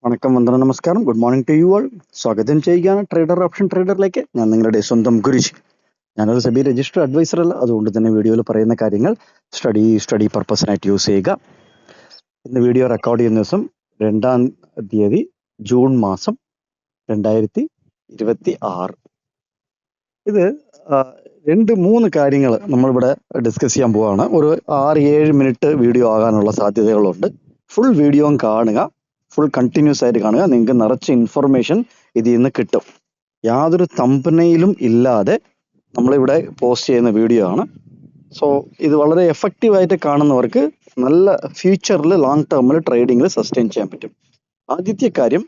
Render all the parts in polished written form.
വണക്കം, വന്ദനം, നമസ്കാരം. Good morning to you all. സ്വാഗതം ചെയ്യുകയാണ് ട്രേഡർ ഓപ്ഷൻ ട്രേഡറിലേക്ക്. ഞാൻ നിങ്ങളുടെ സ്വന്തം ഗുരുജി. ഞാനൊരു സെബി രജിസ്റ്റർ അഡ്വൈസർ അല്ല, അതുകൊണ്ട് തന്നെ വീഡിയോയിൽ പറയുന്ന കാര്യങ്ങൾ സ്റ്റഡി പർപ്പസിനായിട്ട് യൂസ് ചെയ്യുക. ഇന്ന് വീഡിയോ റെക്കോർഡ് ചെയ്യുന്ന ദിവസം 2-ാം തീയതി ജൂൺ മാസം 2026. ഇത് 2-3 കാര്യങ്ങൾ നമ്മളിവിടെ ഡിസ്കസ് ചെയ്യാൻ പോവുകയാണ്. ഒരു 6-7 മിനിറ്റ് വീഡിയോ ആകാനുള്ള സാധ്യതകളുണ്ട്. ഫുൾ വീഡിയോ കാണുക, ഫുൾ കണ്ടിന്യൂസ് ആയിട്ട് കാണുക. നിങ്ങൾക്ക് നിറച്ച് ഇൻഫർമേഷൻ ഇതിൽ നിന്ന് കിട്ടും. യാതൊരു തമ്പനയിലും ഇല്ലാതെ നമ്മളിവിടെ പോസ്റ്റ് ചെയ്യുന്ന വീഡിയോ ആണ്. സോ ഇത് വളരെ എഫക്റ്റീവായിട്ട് കാണുന്നവർക്ക് നല്ല ഫ്യൂച്ചറിൽ ലോങ് ടേമിൽ ട്രേഡിങ്ങിൽ സസ്റ്റെയിൻ ചെയ്യാൻ പറ്റും. ആദ്യത്തെ കാര്യം,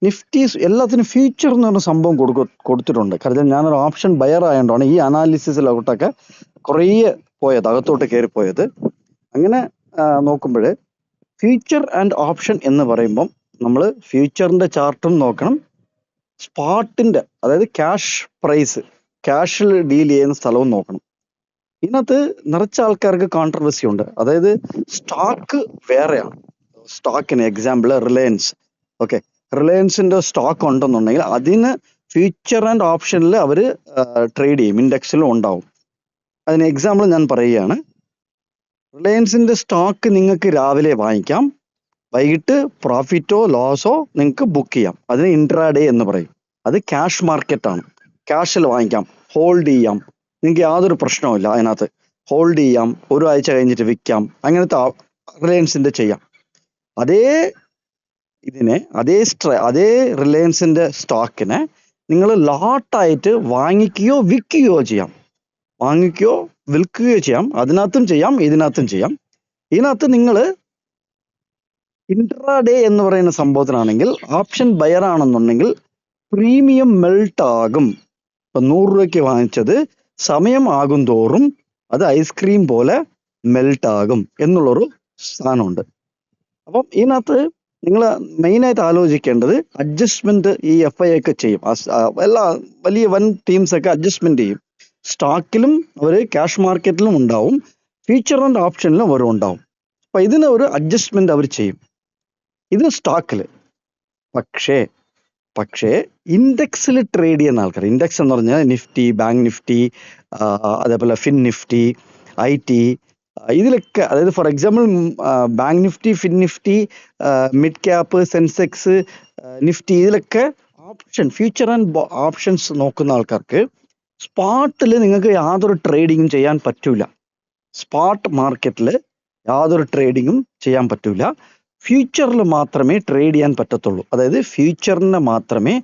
നിഫ്റ്റി എല്ലാത്തിനും ഫ്യൂച്ചർ എന്ന് പറഞ്ഞ സംഭവം കൊടുത്തിട്ടുണ്ട്. കാരണം ഞാനൊരു ഓപ്ഷൻ ബയർ ആയതുകൊണ്ടാണ് ഈ അനാലിസിസിലോട്ടൊക്കെ കുറേ പോയത്, അകത്തോട്ട് കയറിപ്പോയത്. അങ്ങനെ നോക്കുമ്പോൾ ഫ്യൂച്ചർ ആൻഡ് ഓപ്ഷൻ എന്ന് പറയുമ്പം നമ്മൾ ഫ്യൂച്ചറിന്റെ ചാർട്ടും നോക്കണം, സ്പോട്ടിന്റെ അതായത് ക്യാഷ് പ്രൈസ്, ക്യാഷിൽ ഡീൽ ചെയ്യുന്ന സ്ഥലവും നോക്കണം. ഇതിനകത്ത് നിറച്ച ആൾക്കാർക്ക് കോൺട്രവേഴ്സി ഉണ്ട്. അതായത് സ്റ്റോക്ക് വേറെയാണ്. സ്റ്റോക്കിന് എക്സാമ്പിൾ റിലയൻസ്. ഓക്കെ, റിലയൻസിന്റെ സ്റ്റോക്ക് ഉണ്ടെന്നുണ്ടെങ്കിൽ അതിന് ഫ്യൂച്ചർ ആൻഡ് ഓപ്ഷനിൽ അവർ ട്രേഡ് ചെയ്യും, ഇൻഡെക്സിലും ഉണ്ടാവും. അതിന് എക്സാമ്പിൾ ഞാൻ പറയുകയാണ്. റിലയൻസിന്റെ സ്റ്റോക്ക് നിങ്ങൾക്ക് രാവിലെ വാങ്ങിക്കാം, വൈകിട്ട് പ്രോഫിറ്റോ ലോസോ നിങ്ങൾക്ക് ബുക്ക് ചെയ്യാം. അതിന് ഇൻട്രാഡേ എന്ന് പറയും. അത് ക്യാഷ് മാർക്കറ്റാണ്. ക്യാഷിൽ വാങ്ങിക്കാം, ഹോൾഡ് ചെയ്യാം, നിങ്ങൾക്ക് യാതൊരു പ്രശ്നവുമില്ല. അതിനകത്ത് ഹോൾഡ് ചെയ്യാം, ഒരു ആഴ്ച കഴിഞ്ഞിട്ട് വിൽക്കാം, അങ്ങനത്തെ റിലയൻസിന്റെ ചെയ്യാം. അതേ റിലയൻസിന്റെ സ്റ്റോക്കിനെ നിങ്ങൾ ലോട്ടായിട്ട് വാങ്ങിക്കുകയോ വിൽക്കുകയോ ചെയ്യാം, വാങ്ങിക്കുകയോ വിൽക്കുകയോ ചെയ്യാം. അതിനകത്തും ചെയ്യാം, ഇതിനകത്തും ചെയ്യാം. ഇതിനകത്ത് നിങ്ങൾ ഇൻട്രാഡേ എന്ന് പറയുന്ന സംഭവത്തിനാണെങ്കിൽ, ഓപ്ഷൻ ബയർ ആണെന്നുണ്ടെങ്കിൽ പ്രീമിയം മെൽട്ട് ആകും. ഇപ്പൊ 100 രൂപയ്ക്ക് വാങ്ങിച്ചത് സമയം ആകും തോറും അത് ഐസ്ക്രീം പോലെ മെൽട്ട് ആകും എന്നുള്ളൊരു സാധനമുണ്ട്. അപ്പം ഇതിനകത്ത് നിങ്ങൾ മെയിനായിട്ട് ആലോചിക്കേണ്ടത് അഡ്ജസ്റ്റ്മെന്റ് ഈ FI ഒക്കെ ചെയ്യും. എല്ലാ വലിയ വൻ ടീംസ് ഒക്കെ അഡ്ജസ്റ്റ്മെന്റ് ചെയ്യും. സ്റ്റോക്കിലും അവർ ക്യാഷ് മാർക്കറ്റിലും ഉണ്ടാവും, ഫ്യൂച്ചർ ആൻഡ് ഓപ്ഷനിലും അവരും ഉണ്ടാവും. അപ്പൊ ഇതിന് ഒരു അഡ്ജസ്റ്റ്മെന്റ് അവർ ചെയ്യും. ഇത് സ്റ്റോക്കിൽ. പക്ഷേ ഇൻഡെക്സിൽ ട്രേഡ് ചെയ്യുന്ന ആൾക്കാർ, ഇൻഡെക്സ് എന്ന് പറഞ്ഞാൽ നിഫ്റ്റി, ബാങ്ക് നിഫ്റ്റി, അതേപോലെ ഫിൻ നിഫ്റ്റി, IT, ഇതിലൊക്കെ, അതായത് for example bank Nifty, fin Nifty, mid cap, Sensex, Nifty, ഇതിലൊക്കെ ഓപ്ഷൻ, ഫ്യൂച്ചർ ആൻഡ് ഓപ്ഷൻസ് നോക്കുന്ന ആൾക്കാർക്ക് സ്പോട്ടിൽ നിങ്ങൾക്ക് യാതൊരു ട്രേഡിങ്ങും ചെയ്യാൻ പറ്റൂല. സ്പോട്ട് മാർക്കറ്റിൽ യാതൊരു ട്രേഡിങ്ങും ചെയ്യാൻ പറ്റൂല. ഫ്യൂച്ചറിൽ മാത്രമേ ട്രേഡ് ചെയ്യാൻ പറ്റത്തുള്ളൂ. അതായത് ഫ്യൂച്ചറിനെ മാത്രമേ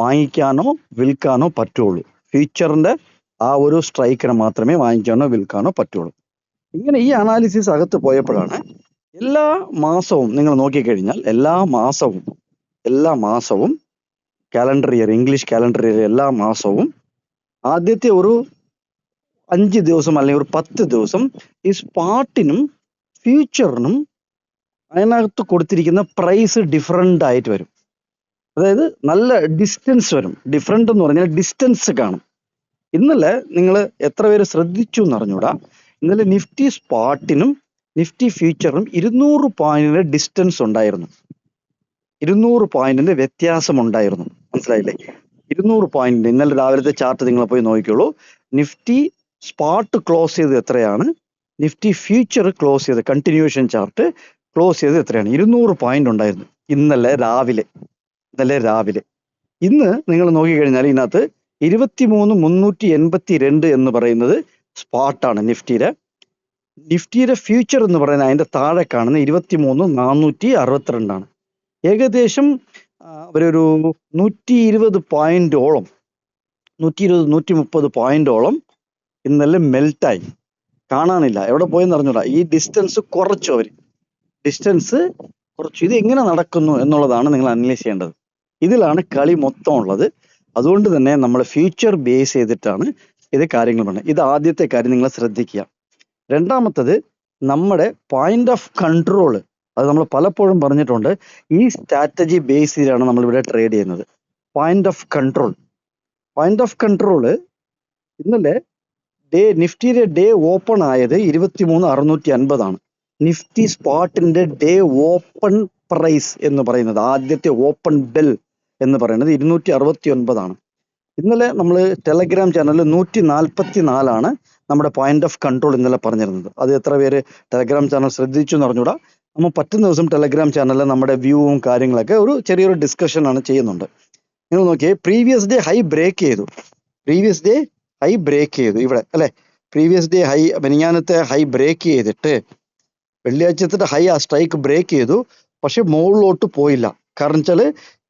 വാങ്ങിക്കാനോ വിൽക്കാനോ പറ്റുള്ളൂ. ഫ്യൂച്ചറിന്റെ ആ ഒരു സ്ട്രൈക്കിനെ മാത്രമേ വാങ്ങിക്കാനോ വിൽക്കാനോ പറ്റുള്ളൂ. ഇങ്ങനെ ഈ അനാലിസിസ് അകത്ത് പോയപ്പോഴാണ് എല്ലാ മാസവും നിങ്ങൾ നോക്കിക്കഴിഞ്ഞാൽ എല്ലാ മാസവും calendar year, English calendar year, എല്ലാ മാസവും ആദ്യത്തെ ഒരു 5 ദിവസം അല്ലെങ്കിൽ ഒരു 10 ദിവസം ഈ സ്പോട്ടിനും ഫ്യൂച്ചറിനും അതിനകത്ത് കൊടുത്തിരിക്കുന്ന പ്രൈസ് ഡിഫറെൻ്റ് ആയിട്ട് വരും. അതായത് നല്ല ഡിസ്റ്റൻസ് വരും. ഡിഫറെൻ്റ് എന്ന് പറഞ്ഞാൽ ഡിസ്റ്റൻസ് കാണും. ഇന്നലെ നിങ്ങൾ എത്ര പേര് ശ്രദ്ധിച്ചു എന്ന് അറിഞ്ഞൂടാ, ഇന്നലെ നിഫ്റ്റി സ്പോട്ടിനും നിഫ്റ്റി ഫ്യൂച്ചറിനും 200 പോയിന്റിന്റെ ഡിസ്റ്റൻസ് ഉണ്ടായിരുന്നു. 200 പോയിന്റിന്റെ വ്യത്യാസം ഉണ്ടായിരുന്നു. മനസ്സിലായില്ലേ? 200 പോയിന്റ്. ഇന്നലെ രാവിലത്തെ ചാർട്ട് നിങ്ങൾ പോയി നോക്കിക്കോളൂ. നിഫ്റ്റി സ്പോട്ട് ക്ലോസ് ചെയ്ത് എത്രയാണ്, നിഫ്റ്റി ഫ്യൂച്ചർ ക്ലോസ് ചെയ്ത്, കണ്ടിന്യൂഷൻ ചാർട്ട് ക്ലോസ് ചെയ്ത് എത്രയാണ്? 200 പോയിന്റ് ഉണ്ടായിരുന്നു ഇന്നലെ രാവിലെ. ഇന്ന് നിങ്ങൾ നോക്കിക്കഴിഞ്ഞാൽ ഇതിനകത്ത് 23,382 എന്ന് പറയുന്നത് സ്പോട്ടാണ് നിഫ്റ്റിയുടെ ഫ്യൂച്ചർ എന്ന് പറയുന്നത് അതിന്റെ താഴെ കാണുന്ന 23,462 ഏകദേശം അവരൊരു 120 പോയിന്റോളം, 120-130 പോയിന്റോളം ഇന്നലെ മെൽറ്റായി. കാണാനില്ല, എവിടെ പോയെന്ന് അറിഞ്ഞൂടാ. ഈ ഡിസ്റ്റൻസ് കുറച്ചു, ഇത് എങ്ങനെ നടക്കുന്നു എന്നുള്ളതാണ് നിങ്ങൾ അനലൈസ് ചെയ്യേണ്ടത്. ഇതിലാണ് കളി മൊത്തം ഉള്ളത്. അതുകൊണ്ട് തന്നെ നമ്മൾ ഫ്യൂച്ചർ ബേസ് ചെയ്തിട്ടാണ് ഇത് കാര്യങ്ങൾ പറയുന്നത്. ഇത് ആദ്യത്തെ കാര്യം നിങ്ങൾ ശ്രദ്ധിക്കുക. രണ്ടാമത്തത്, നമ്മുടെ പോയിന്റ് ഓഫ് കൺട്രോൾ, അത് നമ്മൾ പലപ്പോഴും പറഞ്ഞിട്ടുണ്ട്. ഈ സ്ട്രാറ്റജി ബേസ് ചെയ്താണ് നമ്മളിവിടെ ട്രേഡ് ചെയ്യുന്നത്. പോയിന്റ് ഓഫ് കൺട്രോള് ഇന്നലെ നിഫ്റ്റിയുടെ ഡേ ഓപ്പൺ ആയത് 23,650 നിഫ്റ്റി സ്പോട്ടിന്റെ ഡേ ഓപ്പൺ പ്രൈസ് എന്ന് പറയുന്നത്, ആദ്യത്തെ ഓപ്പൺ ബെൽ എന്ന് പറയുന്നത് 269 ഇന്നലെ നമ്മൾ ടെലഗ്രാം ചാനലിൽ 144 നമ്മുടെ പോയിന്റ് ഓഫ് കൺട്രോൾ ഇന്നലെ പറഞ്ഞിരുന്നത്. അത് എത്ര പേര് ടെലഗ്രാം ചാനൽ ശ്രദ്ധിച്ചു എന്ന് അറിഞ്ഞൂടാ. നമ്മൾ പറ്റുന്ന ദിവസം ടെലഗ്രാം ചാനലിൽ നമ്മുടെ വ്യൂവും കാര്യങ്ങളൊക്കെ ഒരു ചെറിയൊരു ഡിസ്കഷൻ ആണ് ചെയ്യുന്നുണ്ട്. നിങ്ങൾ നോക്കിയേ, പ്രീവിയസ് ഡേ ഹൈ ബ്രേക്ക് ചെയ്തു, ഇവിടെ അല്ലെ. പ്രീവിയസ് ഡേ ഹൈ, മെനിഞ്ഞാന്നത്തെ ഹൈ ബ്രേക്ക് ചെയ്തിട്ട് വെള്ളിയാഴ്ചത്തെ ഹൈ ആ സ്ട്രൈക്ക് ബ്രേക്ക് ചെയ്തു. പക്ഷെ മുകളിലോട്ട് പോയില്ല. കാരണം വെച്ചാല്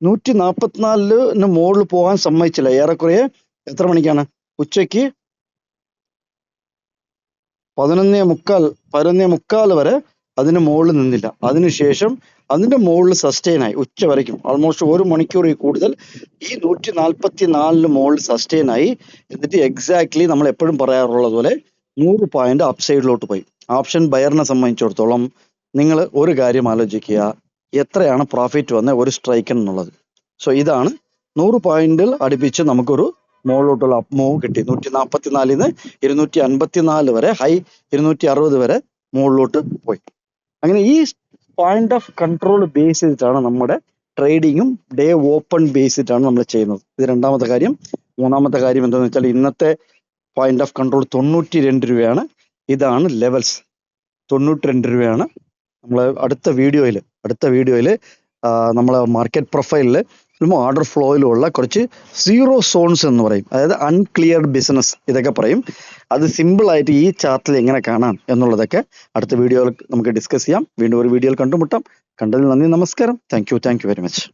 144 മുകളിൽ പോകാൻ സമ്മതിച്ചില്ല. ഏറെക്കുറെ എത്ര മണിക്കാണ്? ഉച്ചയ്ക്ക് 11:45 വരെ അതിന് മുകളിൽ നിന്നില്ല. അതിനുശേഷം അതിന്റെ മുകളിൽ സസ്റ്റെയിൻ ആയി ഉച്ച വരയ്ക്കും. ഓൾമോസ്റ്റ് 1 മണിക്കൂറിൽ കൂടുതൽ ഈ 144 മുകളിൽ സസ്റ്റെയിൻ ആയി. എന്നിട്ട് എക്സാക്ട്ലി നമ്മൾ എപ്പോഴും പറയാറുള്ളത് പോലെ 100 പോയിന്റ് അപ്പ് സൈഡിലോട്ട് പോയി. ഓപ്ഷൻ ബയറിനെ സംബന്ധിച്ചിടത്തോളം നിങ്ങൾ ഒരു കാര്യം ആലോചിക്കുക, എത്രയാണ് പ്രോഫിറ്റ് വന്ന ഒരു സ്ട്രൈക്കിന് എന്നുള്ളത്. സോ ഇതാണ് 100 പോയിന്റിൽ അടുപ്പിച്ച് നമുക്കൊരു മുകളിലോട്ടുള്ള അപ്പ് മൂവ് കിട്ടി. 144 254 വരെ, ഹൈ 260 വരെ മുകളിലോട്ട് പോയി. അങ്ങനെ ഈ പോയിന്റ് ഓഫ് കൺട്രോൾ ബേസ് ചെയ്തിട്ടാണ് നമ്മുടെ ട്രേഡിങ്ങും ഡേ ഓപ്പൺ ബേസ് ചെയ്തിട്ടാണ് നമ്മൾ ചെയ്യുന്നത്. ഇത് രണ്ടാമത്തെ കാര്യം. മൂന്നാമത്തെ കാര്യം എന്താണെന്ന് വെച്ചാൽ ഇന്നത്തെ പോയിന്റ് ഓഫ് കൺട്രോൾ 92 രൂപയാണ്. ഇതാണ് ലെവൽസ്, 92 രൂപയാണ്. നമ്മൾ അടുത്ത വീഡിയോയിൽ നമ്മളെ മാർക്കറ്റ് പ്രൊഫൈലിൽ ഓർഡർ ഫ്ലോയിലുള്ള കുറച്ച് സീറോ സോൺസ് എന്ന് പറയും, അതായത് അൺക്ലിയർഡ് ബിസിനസ്, ഇതൊക്കെ പറയും. അത് സിമ്പിൾ ആയിട്ട് ഈ ചാർട്ടിൽ എങ്ങനെ കാണാം എന്നുള്ളതൊക്കെ അടുത്ത വീഡിയോയിൽ നമുക്ക് ഡിസ്കസ് ചെയ്യാം. വീണ്ടും ഒരു വീഡിയോയിൽ കണ്ടുമുട്ടാം. കണ്ടതിൽ നന്ദി, നമസ്കാരം. Thank you very much.